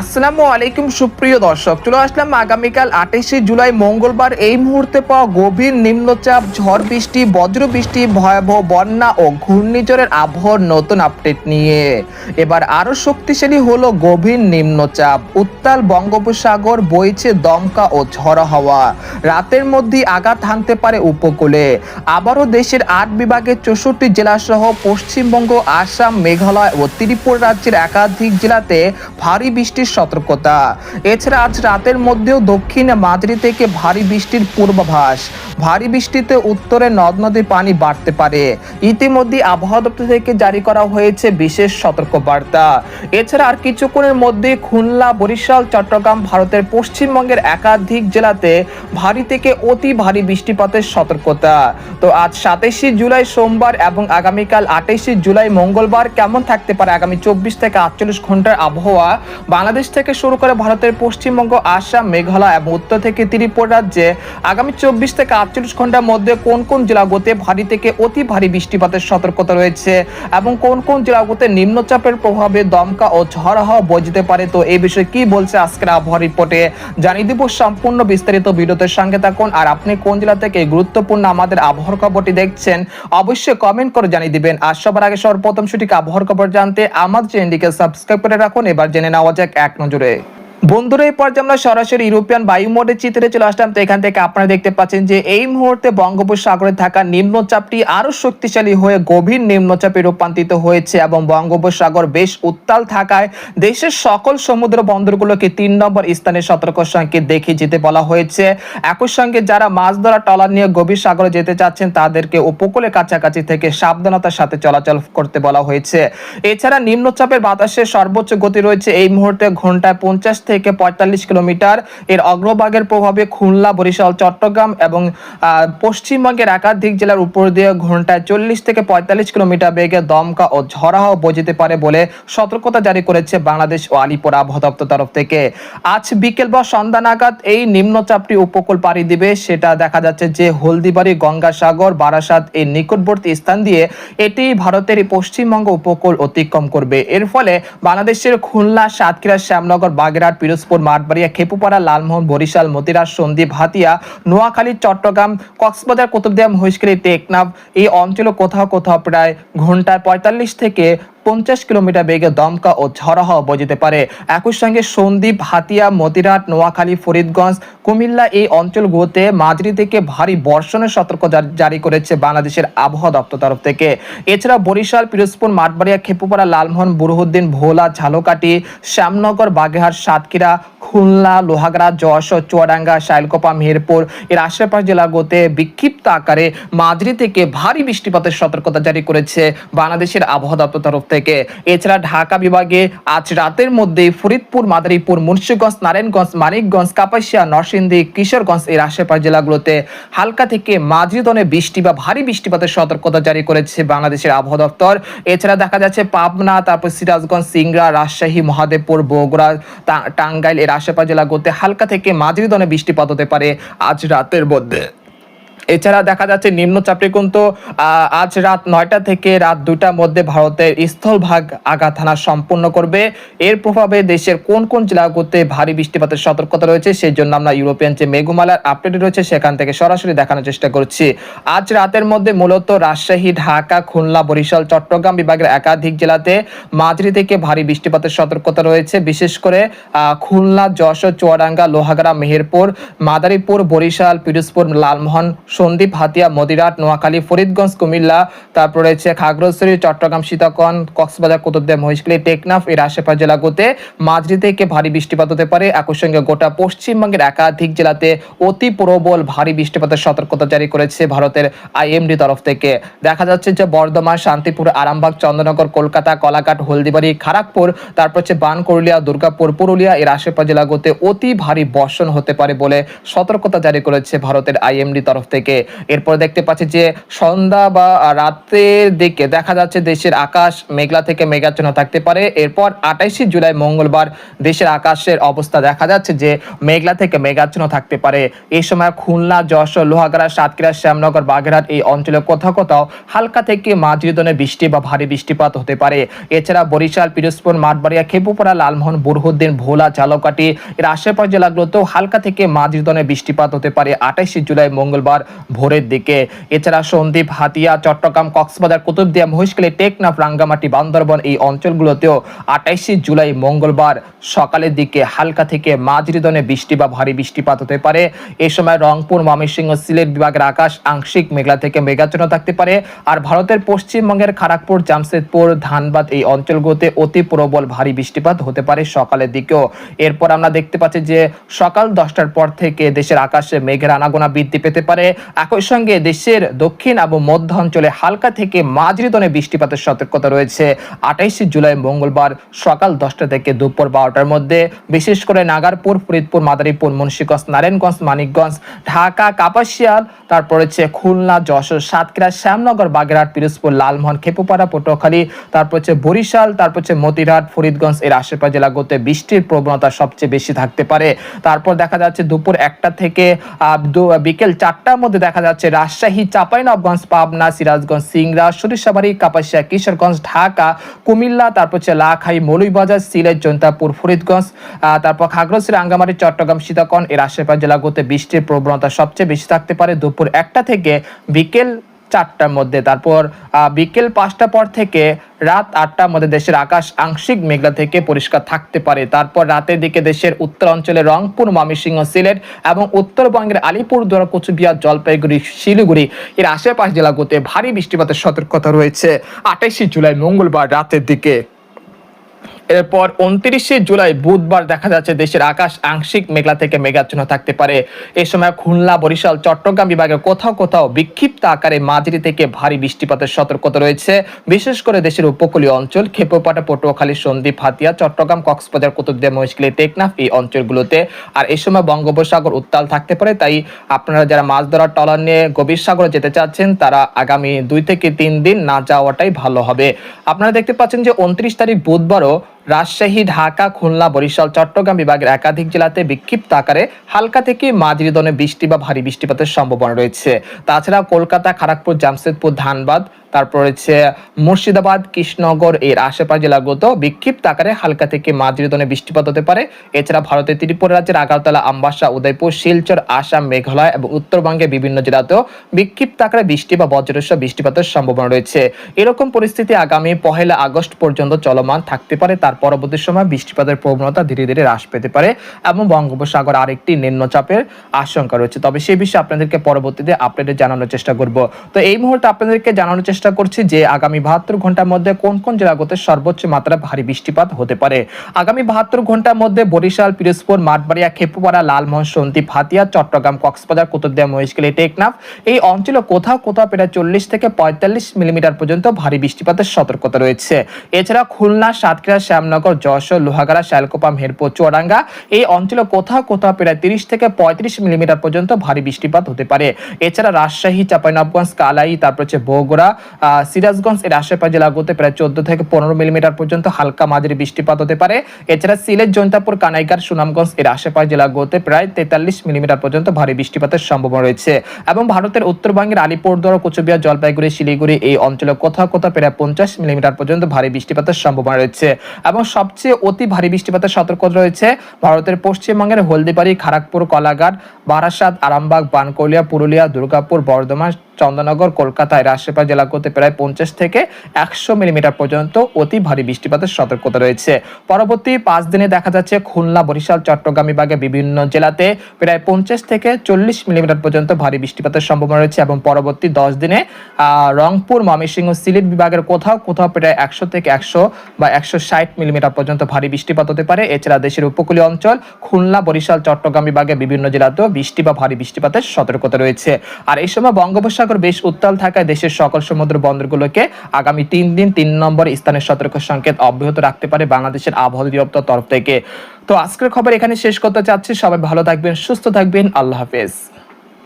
আসসালামু আলাইকুম সুপ্রিয় দর্শক, চলে আসলাম আগামীকাল 28শে জুলাই মঙ্গলবার এই মুহূর্তে পাওয়া গভীর নিম্নচাপ, ঝড় বৃষ্টি, বজ্র বৃষ্টি, ভয়াবহ বন্যা ও ঘূর্ণিঝড়ের আবহাওয়ার নতুন আপডেট নিয়ে। এবার আরো শক্তিশালী হলো গভীর নিম্নচাপ, উত্তাল বঙ্গোপসাগর, বইছে দমকা ও ঝড়ো হাওয়া, রাতের মধ্যেই আঘাত হানতে পারে উপকূলে। আবারও দেশের 8 বিভাগের 64 জেলা সহ পশ্চিমবঙ্গ, আসাম, মেঘালয় ও ত্রিপুরা রাজ্যের একাধিক জেলাতে ভারী বৃষ্টির সতর্কতা। এছাড়া আজ রাতের মধ্যেও দক্ষিণে মাঝারি থেকে ভারী বৃষ্টির পূর্বাভাস। ভারী বৃষ্টিতে উত্তরে নদ নদীর পানি বাড়তে পারে। ইতিমধ্যে আবহাওয়া দপ্তর থেকে জারি করা হয়েছে বিশেষ সতর্কবার্তা। এছাড়া আর কিছুক্ষণের মধ্যে খুলনা, বরিশাল, চট্টগ্রাম, ভারতের পশ্চিমবঙ্গের একাধিক জেলাতে ভারী থেকে অতি ভারী বৃষ্টিপাতের সতর্কতা। তো আজ 27শে জুলাই সোমবার এবং আগামীকাল 28শে জুলাই মঙ্গলবার কেমন থাকতে পারে আগামী 24 থেকে 48 ঘন্টার আবহাওয়া বাংলাদেশ থেকে শুরু করে ভারতের পশ্চিমবঙ্গ, আসাম, মেঘালয় এবং উত্তর থেকে ত্রিপুরা রাজ্যে আগামী 24 থেকে 48 ঘন্টার মধ্যে কোন কোন জেলাগুলোতে ভারী থেকে অতি ভারী বৃষ্টিপাতের সতর্কতা রয়েছে এবং কোন কোন জেলাগুলোতে নিম্নচাপের প্রভাবে দমকা ও ঝড় হাওয়া বয়ে যেতে পারে। তো এই বিষয়ে কি বলছে আজকের আবহাওয়া রিপোর্টে জানিয়ে দিব সম্পূর্ণ বিস্তারিত। ভিডিওতে সঙ্গে থাকুন। আর আপনি কোন জেলা থেকে গুরুত্বপূর্ণ আমাদের আবহাওয়ার খবরটি দেখছেন অবশ্যই কমেন্ট করে জানিয়ে দিবেন। আর সবার আগে সর্বপ্রথম সঠিক আবহাওয়ার খবর জানতে আমাদের চ্যানেলটিকে সাবস্ক্রাইব করে রাখুন। এবার জেনে নেওয়া যাক এক নজরে। বন্ধুরা, এই পর্যায়ে আমরা সরাসরি ইউরোপিয়ান বায়ু মোডের চিত্রে চলে আসলাম। তো এখান থেকে আপনারা দেখতে পাচ্ছেন যে এই মুহূর্তে বঙ্গোপসাগরে থাকা নিম্নচাপটি আরো শক্তিশালী হয়ে গভীর নিম্নচাপে রূপান্তরিত হয়েছে এবং বঙ্গোপসাগর বেশ উত্তাল থাকায় দেশের সকল সমুদ্র বন্দরগুলোকে 3 নম্বর স্থানে সতর্ক সংকেত দেখিয়ে যেতে বলা হয়েছে। একই সঙ্গে যারা মাছ ধরা ট্রলার নিয়ে গভীর সাগরে যেতে চাচ্ছেন তাদেরকে উপকূলের কাছাকাছি থেকে সাবধানতার সাথে চলাচল করতে বলা হয়েছে। এছাড়া নিম্নচাপের বাতাসের সর্বোচ্চ গতি রয়েছে এই মুহূর্তে ঘন্টায় 50 থেকে 45 কিলোমিটার। এর অগ্রভাগের প্রভাবে খুলনা, বরিশাল, চট্টগ্রাম এবং পশ্চিমবঙ্গের একাধিক জেলার উপর দিয়ে ঘন্টায় 40 থেকে 45 কিলোমিটার বেগে দমকা ও ঝড়ো হাওয়া বয়ে যেতে পারে বলে সতর্কতা জারি করেছে বাংলাদেশ ও আলিপুর আবহাওয়া দপ্তর তরফ থেকে। আজ বিকেল বা সন্ধ্যা নাগাদ এই নিম্নচাপটি উপকূল পাড়ি দিবে। সেটা দেখা যাচ্ছে যে হলদিবাড়ি, গঙ্গাসাগর, বারাসাত এই নিকটবর্তী স্থান দিয়ে এটি ভারতের পশ্চিমবঙ্গ উপকূল অতিক্রম করবে। এর ফলে বাংলাদেশের খুলনা, সাতক্ষীরা, শ্যামনগর, বাগেরহাট, পিরোজপুর, মাঠবাড়িয়া, খেপুপাড়া, লালমোহন, বরিশাল, মতিরাজ, সন্দ্বীপ, হাতিয়া, নোয়াখালী, চট্টগ্রাম, কক্সবাজার, কুতুবদিয়া, মহেশখালী, টেকনাফ এই অঞ্চলে কোথাও কোথাও প্রায় ঘন্টায় 45 থেকে 50 কিলোমিটার বেগে দমকা ও ঝড়ো হাওয়া বয়ে যেতে পারে। একই সঙ্গে সন্দ্বীপ, হাতিয়া, মতিরাট, নোয়াখালী, ফরিদগঞ্জ, কুমিল্লা এই অঞ্চলগুলোতে মাঝারি থেকে ভারী বর্ষণের সতর্কতা জারি করেছে বাংলাদেশের আবহাওয়া দপ্তর তরফ থেকে। এছাড়া বরিশাল, পিরোজপুর, মাঠবাড়িয়া, খেপুপাড়া, লালমোহন, বুরহুদ্দিন, ভোলা, ঝালকাঠি, শ্যামনগর, বাগেরহাট, সাতক্ষীরা, খুলনা, লোহাগড়া, যশোর, চুয়াডাঙ্গা, শাইলকোপা, মেহেরপুর এর আশেপাশ জেলাগুলোতে বিক্ষিপ্ত আকারে মাঝারি থেকে ভারী বৃষ্টিপাতের সতর্কতা জারি করেছে বাংলাদেশের আবহাওয়া দপ্তর তরফ থেকে। এছাড়া ঢাকা বিভাগে আজ রাতের মধ্যে ফরিদপুর, মাদারীপুর, মুন্সিগঞ্জ, নারায়ণগঞ্জ, মানিকগঞ্জ, কাপাসিয়া, নরসিংদী, কিশোরগঞ্জ এর আশেপাশ জেলাগুলোতে হালকা থেকে মাঝারি ধরনের বৃষ্টি বা ভারী বৃষ্টিপাতের সতর্কতা জারি করেছে বাংলাদেশের আবহাওয়া দপ্তর। এছাড়া দেখা যাচ্ছে পাবনা, তারপর সিরাজগঞ্জ, সিংড়া, রাজশাহী, মহাদেবপুর, বগুড়া, টাঙ্গাইল এর আশেপাশ জেলাগুলোতে হালকা থেকে মাঝারি ধরনের বৃষ্টিপাত হতে পারে আজ রাতের মধ্যে। এছাড়া দেখা যাচ্ছে নিম্নচাপটি কিন্তু আজ রাত 9টা থেকে রাত 2টার মধ্যে ভারতের স্থলভাগ আঘাত হানা সম্পূর্ণ করবে। এর প্রভাবে দেশের কোন কোন জেলাগুলোতে ভারী বৃষ্টিপাতের সতর্কতা রয়েছে সেই জন্য আমরা ইউরোপিয়ান যে মেঘমালার আপডেট রয়েছে সেখান থেকে সরাসরি দেখানোর চেষ্টা করছি। আজ রাতের মধ্যে মূলত রাজশাহী, ঢাকা, খুলনা, বরিশাল, চট্টগ্রাম বিভাগের একাধিক জেলাতে মাঝারি থেকে ভারী বৃষ্টিপাতের সতর্কতা রয়েছে। বিশেষ করে খুলনা, যশোর, চুয়াডাঙ্গা, লোহাগড়া, মেহেরপুর, মাদারীপুর, বরিশাল, পিরোজপুর, লালমোহন, সন্দ্বীপ, হাতিয়া, মদিরাট, নোয়াখালী, ফরিদগঞ্জ, কুমিল্লা, তারপর রয়েছে খাগড়াছড়ি, চট্টগ্রাম, সীতাকুণ্ড, কক্সবাজার, কুতুবদিয়া, মহেশখালী, টেকনাফ এর আশেপাশ জেলাগুলোতে মাঝারি থেকে ভারী বৃষ্টিপাত হতে পারে। একই সঙ্গে গোটা পশ্চিমবঙ্গের একাধিক জেলাতে অতি প্রবল ভারী বৃষ্টিপাতের সতর্কতা জারি করেছে ভারতের আইএমডি তরফ থেকে। দেখা যাচ্ছে যে বর্ধমান, শান্তিপুর, আরামবাগ, চন্দ্রনগর, কলকাতা, কলাঘাট, হলদিবাড়ি, খড়গপুর, তারপর হচ্ছে বানকুরুলিয়া, দুর্গাপুর, পুরুলিয়া এর আশেপাশ জেলাগুলোতে অতি ভারী বর্ষণ হতে পারে বলে সতর্কতা জারি করেছে ভারতের আইএমডি তরফ থেকে। থেকে। এরপর দেখতে পাচ্ছি যে সন্ধ্যা বা রাতের দিকে দেখা যাচ্ছে দেশের আকাশ মেঘলা থেকে মেঘাচ্ছন্ন থাকতে পারে। এরপর 28 জুলাই মঙ্গলবার দেশের আকাশের অবস্থা দেখা যাচ্ছে যে মেঘলা থেকে মেঘাচ্ছন্ন থাকতে পারে। এই সময় খুলনা, যশোর, লোহাগাড়া, সাতক্ষীরা, শ্যামনগর, বাগেরহাট এই অঞ্চলে কোথাও কোথাও হালকা থেকে মাঝারি ধরনের বৃষ্টি বা ভারী বৃষ্টিপাত হতে পারে। এছাড়া বরিশাল, পিরোজপুর, মাঠবাড়িয়া, খেপুপাড়া, লালমোহন, বুরহুদ্দিন, ভোলা, ঝালকাঠি এর আশেপাশ জেলাগুলোতেও হালকা থেকে মাঝারি ধরনের বৃষ্টিপাত হতে পারে 28 জুলাই মঙ্গলবার ভোরের দিকে। এছাড়া সন্দ্বীপ, হাতিয়া, চট্টগ্রাম, কক্সবাজার, কুতুবদিয়া, মহেশখালী, টেকনাফ, রাঙ্গামাটি, বান্দরবান এই অঞ্চলগুলোতেও 28 জুলাই মঙ্গলবার সকালের দিকে হালকা থেকে মাঝারি ধরনের বৃষ্টি বা ভারী বৃষ্টিপাত হতে পারে। এই সময় রংপুর, ময়মনসিংহ, সিলেট বিভাগের আকাশ আংশিক মেঘলা থেকে মেঘাচ্ছন্ন থাকতে পারে। আর ভারতের পশ্চিমবঙ্গের খড়গপুর, জামশেদপুর, ধানবাদ এই অঞ্চলগুলোতে অতি প্রবল ভারী বৃষ্টিপাত হতে পারে সকালের দিকেও। এরপর আমরা দেখতে পাচ্ছি যে সকাল 10টার পর থেকে দেশের আকাশে মেঘের আনাগোনা বৃদ্ধি পেতে পারে। একই সঙ্গে দেশের দক্ষিণ এবং মধ্য অঞ্চলে হালকা থেকে মাঝারি ধরনের বৃষ্টিপাতের সতর্কতা রয়েছে 28 জুলাই মঙ্গলবার সকাল 10টা থেকে দুপুর 12টার মধ্যে। বিশেষ করে নাগারপুর, ফরিদপুর, মাদারীপুর, মুন্সিগঞ্জ, নারায়ণগঞ্জ, মানিকগঞ্জ, ঢাকা, কাপাসিয়াল, তারপর হচ্ছে খুলনা, যশোর, সাতক্ষীরা, শ্যামনগর, বাগেরহাট, পিরোজপুর, লালমোহন, খেপুপাড়া, পটুয়াখালী, তারপর হচ্ছে বরিশাল, তারপর হচ্ছে মতিরহাট, ফরিদগঞ্জ এর আশেপাশ জেলাগুলোতে বৃষ্টির প্রবণতা সবচেয়ে বেশি থাকতে পারে। তারপর দেখা যাচ্ছে দুপুর 1টা থেকে বিকেল 4টার মধ্যে দেখা যাচ্ছে রাজশাহী, চাঁপাইনবাবগঞ্জ, পাবনা, সিরাজগঞ্জ, সিংড়া, সরিষাবাড়ি, কাপাসিয়া, কিশোরগঞ্জ, ঢাকা, কুমিল্লা, তারপর হচ্ছে লাখাই, মৌলভীবাজার, সিলেট, জৈন্তাপুর, ফরিদগঞ্জ, তারপর খাগড়াছড়ি, রাঙ্গামাটি, চট্টগ্রাম, সীতাকুণ্ড এর আশেপাশ জেলাগুলোতে বৃষ্টির প্রবণতা সবচেয়ে বেশি থাকতে পারে দুপুর 1টা থেকে বিকেল 4টার মধ্যে। তারপর বিকেল 5টা পর থেকে রাত 8টার মধ্যে দেশের আকাশ আংশিক মেঘলা থেকে পরিষ্কার থাকতে পারে। তারপর রাতের দিকে দেশের উত্তর অঞ্চলে রংপুর, ময়মনসিংহ, সিলেট এবং উত্তরবঙ্গের আলিপুরদুয়ার, কোচবিহার, জলপাইগুড়ি, শিলিগুড়ি এর আশেপাশ জেলাগুলোতে ভারী বৃষ্টিপাতের সতর্কতা রয়েছে 28 জুলাই মঙ্গলবার রাতের দিকে। এরপর 29 জুলাই বুধবার দেখা যাচ্ছে দেশের আকাশ আংশিক মেঘলা থেকে মেঘাচ্ছন্ন থাকতে পারে। এই সময় খুলনা, বরিশাল, চট্টগ্রাম বিভাগের কোথাও কোথাও বিক্ষিপ্ত আকারে মাঝারি থেকে ভারী বৃষ্টিপাতের সতর্কতা রয়েছে। বিশেষ করে দেশের উপকূলীয় অঞ্চল খেপুপাড়া, পটুয়াখালী, সন্দ্বীপ, হাতিয়া, চট্টগ্রাম, কক্সবাজার, কুতুবদিয়া, মহেশখালী, টেকনাফ এই অঞ্চলগুলোতে। আর এই সময় বঙ্গোপসাগর উত্তাল থাকতে পারে, তাই আপনারা যারা মাছ ধরার ট্রলার নিয়ে গভীর সাগরে যেতে চাচ্ছেন তারা আগামী 2 থেকে 3 দিন না যাওয়াটাই ভালো হবে। আপনারা দেখতে পাচ্ছেন যে 29 তারিখ বুধবারও রাজশাহী, ঢাকা, খুলনা, বরিশাল, চট্টগ্রাম বিভাগের একাধিক জেলাতে বিক্ষিপ্ত আকারে হালকা থেকে মাঝারি ধরনের বৃষ্টি বা ভারী বৃষ্টিপাতের সম্ভাবনা রয়েছে। তাছাড়া কলকাতা, খড়গপুর, জামশেদপুর, ধানবাদ, তারপর হচ্ছে মুর্শিদাবাদ, কৃষ্ণনগর এর আশেপাশ জেলাগুলোতেও বিক্ষিপ্ত আকারে হালকা থেকে মাঝারি ধরনের বৃষ্টিপাত হতে পারে। এছাড়া ভারতের ত্রিপুরা রাজ্যের আগরতলা, আমবাসা, উদয়পুর, শিলচর, আসাম, মেঘালয় এবং উত্তরবঙ্গের বিভিন্ন জেলাতেও বিক্ষিপ্ত আকারে বৃষ্টি বা বজ্রসহ বৃষ্টিপাতের সম্ভাবনা রয়েছে। এরকম পরিস্থিতি আগামী 1 আগস্ট পর্যন্ত চলমান থাকতে পারে। তার পরবর্তী সময় বৃষ্টিপাতের প্রবণতা ধীরে ধীরে হ্রাস পেতে পারে এবং বঙ্গোপসাগর আরেকটি নিম্নচাপের আশঙ্কা রয়েছে। তবে সেই বিষয়ে আপনাদেরকে পরবর্তীতে আপডেটে জানানোর চেষ্টা করব। তো এই মুহূর্তে আপনাদেরকে জানানোর চেষ্টা করছি যে আগামী 72 ঘন্টার মধ্যে কোন কোন জেলাগুলোতে সর্বোচ্চ মাত্রায় ভারী বৃষ্টিপাত হতে পারে। আগামী 72 ঘন্টার মধ্যে বরিশাল, পিরোজপুর, মাঠবাড়িয়া, খেপুপাড়া, লালমোহন, সন্দ্বীপ, হাতিয়া, চট্টগ্রাম, কক্সবাজার, কুতুবদিয়া, মহেশখালী, টেকনাফ এই অঞ্চলে কোথাও কোথাও প্রায় 40 থেকে 45 মিলিমিটার পর্যন্ত ভারী বৃষ্টিপাতের সতর্কতা রয়েছে। এছাড়া খুলনা, সাতক্ষীরা, শ্যামনগর, যশোর, লোহাগাড়া, শালকোপা, মেহেরপুর, চুয়াডাঙ্গা এই অঞ্চলে কোথাও কোথাও প্রায় 30 থেকে 35 মিলিমিটার পর্যন্ত ভারী বৃষ্টিপাত হতে পারে। এছাড়া রাজশাহী, চাঁপাইনবাবগঞ্জ, কালাই, তারপর হচ্ছে বগুড়া, সিরাজগঞ্জ এর আশেপাশ জেলাগুলোতে প্রায় 14 থেকে 15 মিলিমিটার পর্যন্ত হালকা মাঝারি বৃষ্টিপাত হতে পারে। এছাড়া সিলেট, জৈন্তাপুর, কানাইঘাট, সুনামগঞ্জ এর আশেপাশ জেলাগুলোতে প্রায় 43 মিলিমিটার পর্যন্ত ভারী বৃষ্টিপাতের সম্ভাবনা রয়েছে। এবং ভারতের উত্তরবঙ্গের আলিপুরদুয়ার, কোচবিহার, জলপাইগুড়ি, শিলিগুড়ি এই অঞ্চলে কোথাও কোথাও প্রায় 50 মিলিমিটার পর্যন্ত ভারী বৃষ্টিপাতের সম্ভাবনা রয়েছে। এবং সবচেয়ে অতি ভারী বৃষ্টিপাতের সতর্কতা রয়েছে ভারতের পশ্চিমবঙ্গের হলদিবাড়ি, খড়গপুর, কলাঘাট, বারাসাত, আরামবাগ, বানকলিয়া, পুরুলিয়া, দুর্গাপুর, বর্ধমান, চন্দননগর, কলকাতা এর আশেপাশ জেলাগুলোতে প্রায় 50 থেকে 100 মিলিমিটার পর্যন্ত অতি ভারী বৃষ্টিপাতের সতর্কতা রয়েছে। পরবর্তী 5 দিনে দেখা যাচ্ছে খুলনা, বরিশাল, চট্টগ্রাম বিভাগে বিভিন্ন জেলাতে প্রায় 50 থেকে 40 মিলিমিটার পর্যন্ত ভারী বৃষ্টিপাতের সম্ভাবনা রয়েছে। এবং পরবর্তী 10 দিনে রংপুর, ময়মনসিংহ, সিলেট বিভাগের কোথাও কোথাও প্রায় 100 থেকে 100 বা 160 মিলিমিটার পর্যন্ত ভারী বৃষ্টিপাত হতে পারে। এছাড়া দেশের উপকূলীয় অঞ্চল খুলনা, বরিশাল, চট্টগ্রাম বিভাগে বিভিন্ন জেলাতেও বৃষ্টি বা ভারী বৃষ্টিপাতের সতর্কতা রয়েছে। আর এই সময় বঙ্গোপসাগর বেশ উত্তাল থাকায় দেশের সকল সমুদ্র বন্দরগুলোকে আগামী 3 দিন 3 নম্বর স্থানের সতর্ক সংকেত অব্যাহত রাখতে পারে বাংলাদেশের আবহাওয়া অধিদপ্তর তরফ থেকে। তো আজকের খবর এখানে শেষ করতে চাচ্ছি। সবাই ভালো থাকবেন, সুস্থ থাকবেন। আল্লাহ হাফেজ।